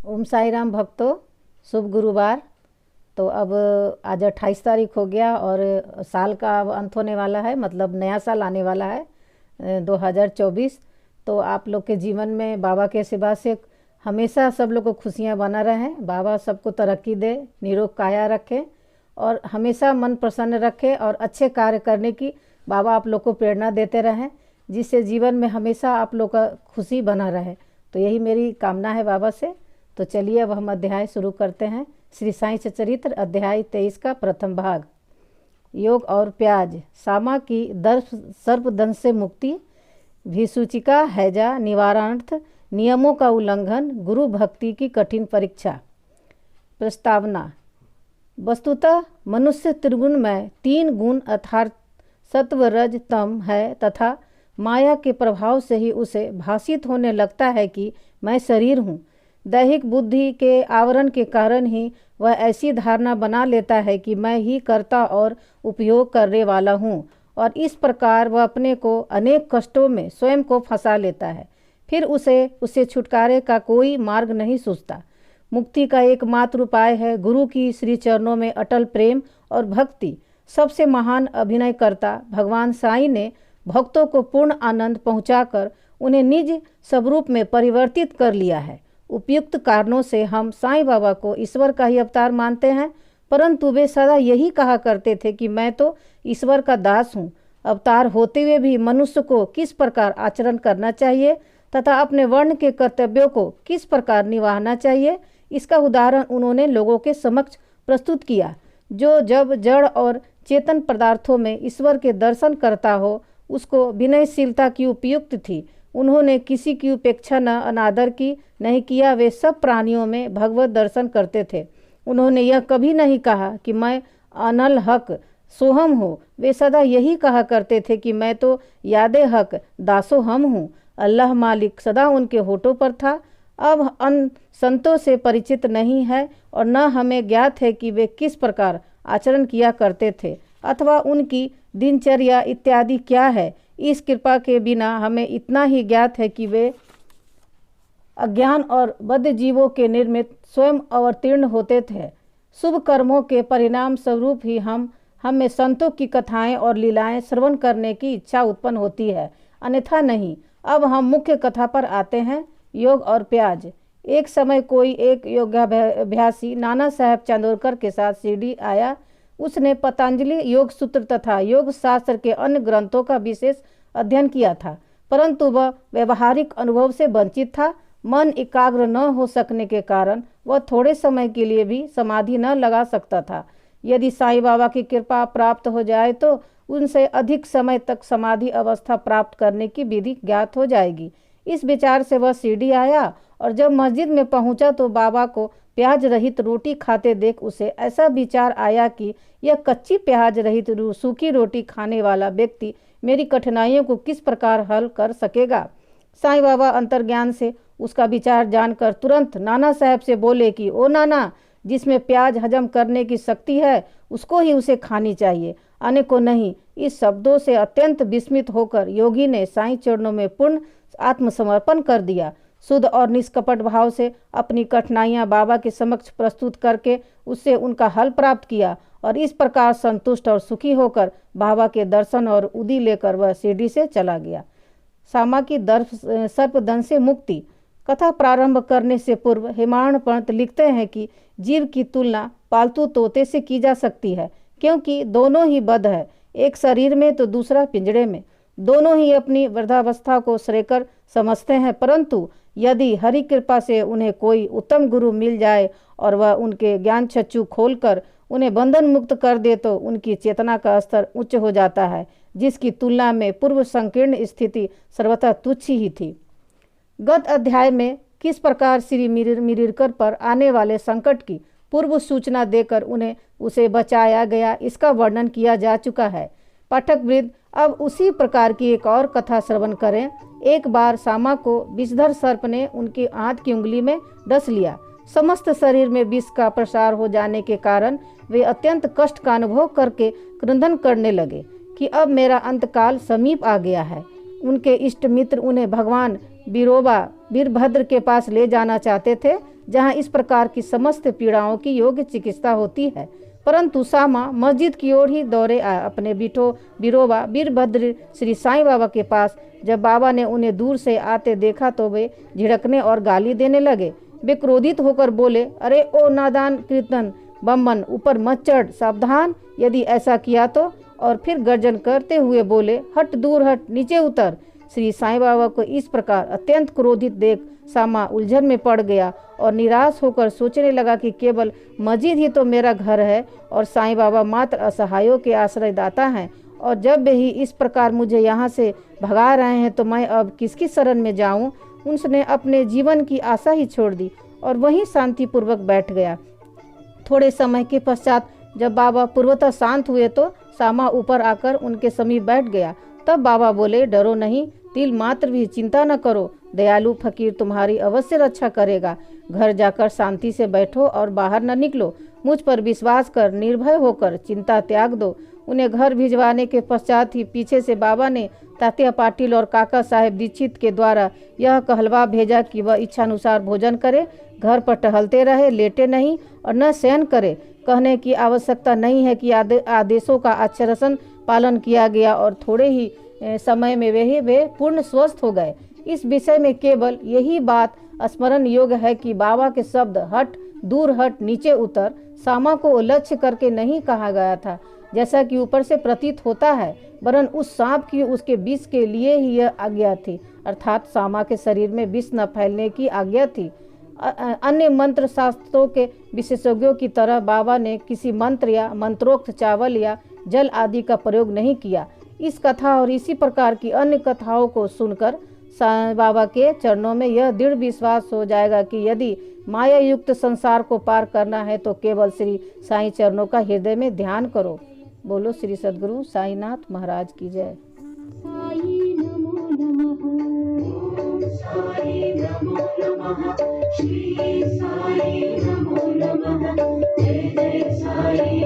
ओम साई राम भक्तों, शुभ गुरुवार। तो अब आज 28 तारीख हो गया और साल का अब अंत होने वाला है, मतलब नया साल आने वाला है 2024। तो आप लोग के जीवन में बाबा के आशीर्वाद से हमेशा सब लोग को खुशियाँ बना रहें। बाबा सबको तरक्की दे, निरोग काया रखे और हमेशा मन प्रसन्न रखे और अच्छे कार्य करने की बाबा आप लोग को प्रेरणा देते रहें, जिससे जीवन में हमेशा आप लोग का खुशी बना रहे। तो यही मेरी कामना है बाबा से। तो चलिए अब हम अध्याय शुरू करते हैं। श्री साईं चरित्र अध्याय 23 का प्रथम भाग, योग और प्याज। सामा की दर्प सर्पदंश से मुक्ति, भीसूचिका हैजा निवारणार्थ, नियमों का उल्लंघन, गुरु भक्ति की कठिन परीक्षा। प्रस्तावना। वस्तुतः मनुष्य त्रिगुण में 3 गुण अर्थात सत्व रज तम है तथा माया के प्रभाव से ही उसे भासित होने लगता है कि मैं शरीर हूँ। दैहिक बुद्धि के आवरण के कारण ही वह ऐसी धारणा बना लेता है कि मैं ही कर्ता और उपयोग करने वाला हूँ और इस प्रकार वह अपने को अनेक कष्टों में स्वयं को फंसा लेता है। फिर उसे छुटकारे का कोई मार्ग नहीं सूझता। मुक्ति का एकमात्र उपाय है गुरु की श्री चरणों में अटल प्रेम और भक्ति। सबसे महान अभिनयकर्ता भगवान साईं ने भक्तों को पूर्ण आनंद पहुंचाकर उन्हें निज स्वरूप में परिवर्तित कर लिया है। उपयुक्त कारणों से हम साईं बाबा को ईश्वर का ही अवतार मानते हैं, परंतु वे सदा यही कहा करते थे कि मैं तो ईश्वर का दास हूँ। अवतार होते हुए भी मनुष्य को किस प्रकार आचरण करना चाहिए तथा अपने वर्ण के कर्तव्यों को किस प्रकार निभाना चाहिए, इसका उदाहरण उन्होंने लोगों के समक्ष प्रस्तुत किया। जो जब जड़ और चेतन पदार्थों में ईश्वर के दर्शन करता हो उसको विनयशीलता की उपयुक्त थी। उन्होंने किसी की उपेक्षा न अनादर की नहीं किया। वे सब प्राणियों में भगवत दर्शन करते थे। उन्होंने यह कभी नहीं कहा कि मैं अनल हक सोहम हूँ। वे सदा यही कहा करते थे कि मैं तो यादे हक दासो हम हूँ। अल्लाह मालिक सदा उनके होठों पर था। अब अन संतों से परिचित नहीं है और न हमें ज्ञात है कि वे किस प्रकार आचरण किया करते थे अथवा उनकी दिनचर्या इत्यादि क्या है। इस कृपा के बिना हमें इतना ही ज्ञात है कि वे अज्ञान और बद्ध जीवों के निर्मित स्वयं अवतीर्ण होते थे। शुभ कर्मों के परिणाम स्वरूप ही हमें संतों की कथाएं और लीलाएं श्रवण करने की इच्छा उत्पन्न होती है, अन्यथा नहीं। अब हम मुख्य कथा पर आते हैं, योग और प्याज। एक समय कोई एक योगाभ्यासी नाना साहेब चांदोरकर के साथ शिरडी आया। उसने पतंजलि योग सूत्र तथा योग शास्त्र के अन्य ग्रंथों का विशेष अध्ययन किया था, परंतु वह व्यवहारिक अनुभव से वंचित था। मन एकाग्र न हो सकने के कारण वह थोड़े समय के लिए भी समाधि न लगा सकता था। यदि साईं बाबा की कृपा प्राप्त हो जाए तो उनसे अधिक समय तक समाधि अवस्था प्राप्त करने की विधि ज्ञात हो जाएगी। इस विचार से वह शिरडी आया और जब मस्जिद में पहुंचा तो बाबा को प्याज रहित रोटी खाते देख उसे ऐसा विचार आया कि यह कच्ची प्याज रहित सूखी रोटी खाने वाला व्यक्ति मेरी कठिनाइयों को किस प्रकार हल कर सकेगा। साईं बाबा अंतर्ज्ञान से उसका विचार जानकर तुरंत नाना साहब से बोले कि ओ नाना, जिसमें प्याज हजम करने की शक्ति है उसको ही उसे खानी चाहिए, अन्य को नहीं। इस शब्दों से अत्यंत विस्मित होकर योगी ने साईं चरणों में पूर्ण आत्मसमर्पण कर दिया। शुद्ध और निष्कपट भाव से अपनी कठिनाइयां बाबा के समक्ष प्रस्तुत करके उससे उनका हल प्राप्त किया और इस प्रकार संतुष्ट और सुखी होकर बाबा के दर्शन और उदी लेकर वह शिरडी से चला गया। सामा की सर्पदंश से मुक्ति। कथा प्रारंभ करने से पूर्व हेमाण पंत लिखते हैं कि जीव की तुलना पालतू तोते से की जा सकती है, क्योंकि दोनों ही बद्ध है, एक शरीर में तो दूसरा पिंजड़े में। दोनों ही अपनी वृद्धावस्था को श्रेयकर समझते हैं, परंतु यदि हरि कृपा से उन्हें कोई उत्तम गुरु मिल जाए और वह उनके ज्ञान चक्षु खोलकर उन्हें बंधन मुक्त कर दे तो उनकी चेतना का स्तर उच्च हो जाता है, जिसकी तुलना में पूर्व संकीर्ण स्थिति सर्वथा तुच्छ ही थी। गत अध्याय में किस प्रकार श्री मिरिरकर पर आने वाले संकट की पूर्व सूचना देकर उसे बचाया गया, इसका वर्णन किया जा चुका है। पाठक वृंद अब उसी प्रकार की एक और कथा श्रवण करें। एक बार सामा को विषधर सर्प ने उनके हाथ की उंगली में डस लिया। समस्त शरीर में विष का प्रसार हो जाने के कारण वे अत्यंत कष्ट का अनुभव करके क्रंदन करने लगे कि अब मेरा अंतकाल समीप आ गया है। उनके इष्ट मित्र उन्हें भगवान वीरभद्र के पास ले जाना चाहते थे। जहाँ इस प्रकार की समस्त पीड़ाओं की योग्य चिकित्सा होती है। परंतु सामा मस्जिद की ओर ही दौड़े आया अपने बिरोबा वीरभद्र श्री साईं बाबा के पास। जब बाबा ने उन्हें दूर से आते देखा तो वे झिड़कने और गाली देने लगे। वे क्रोधित होकर बोले, अरे ओ नादान कीर्तन बम्बन, ऊपर मत चढ़, सावधान यदि ऐसा किया तो। और फिर गर्जन करते हुए बोले, हट दूर हट, नीचे उतर। श्री साईं बाबा को इस प्रकार अत्यंत क्रोधित देख सामा उलझन में पड़ गया और निराश होकर सोचने लगा कि केवल मस्जिद ही तो मेरा घर है और साईं बाबा मात्र असहायों के आश्रयदाता हैं, और जब वे ही इस प्रकार मुझे यहाँ से भगा रहे हैं तो मैं अब किसकी शरण में जाऊँ। उसने अपने जीवन की आशा ही छोड़ दी और वहीं शांतिपूर्वक बैठ गया। थोड़े समय के पश्चात जब बाबा पूर्वतः शांत हुए तो सामा ऊपर आकर उनके समीप बैठ गया। तब बाबा बोले, डरो नहीं, तिल मात्र भी चिंता न करो, दयालु फकीर तुम्हारी अवश्य रक्षा करेगा। घर जाकर शांति से बैठो और बाहर न निकलो। मुझ पर विश्वास कर निर्भय होकर चिंता त्याग दो। उन्हें घर भिजवाने के पश्चात ही पीछे से बाबा ने तात्या पाटिल और काका साहेब दीक्षित के द्वारा यह कहलवा भेजा कि वह इच्छानुसार भोजन करे, घर पर टहलते रहे, लेटे नहीं और न शयन करे। कहने की आवश्यकता नहीं है कि आदेशों का अक्षरशः पालन किया गया और थोड़े ही समय में वे पूर्ण स्वस्थ हो गए। इस विषय में केवल यही बात स्मरण योग्य है कि बाबा के शब्द हट दूर हट नीचे उतर सामा को लक्ष्य करके नहीं कहा गया था जैसा कि ऊपर से प्रतीत होता है, वरन उस सांप की उसके विष के लिए ही यह आज्ञा थी, अर्थात सामा के शरीर में विष न फैलने की आज्ञा थी। अन्य मंत्र शास्त्रों के विशेषज्ञों की तरह बाबा ने किसी मंत्र या मंत्रोक्त चावल या जल आदि का प्रयोग नहीं किया। इस कथा और इसी प्रकार की अन्य कथाओं को सुनकर साईं बाबा के चरणों में यह दृढ़ विश्वास हो जाएगा कि यदि माया युक्त संसार को पार करना है तो केवल श्री साईं चरणों का हृदय में ध्यान करो। बोलो श्री सद्गुरु साईनाथ महाराज की जय। साई नमो नमः, साई नमो नमः, श्री साई नमो नमः, जय जय साई।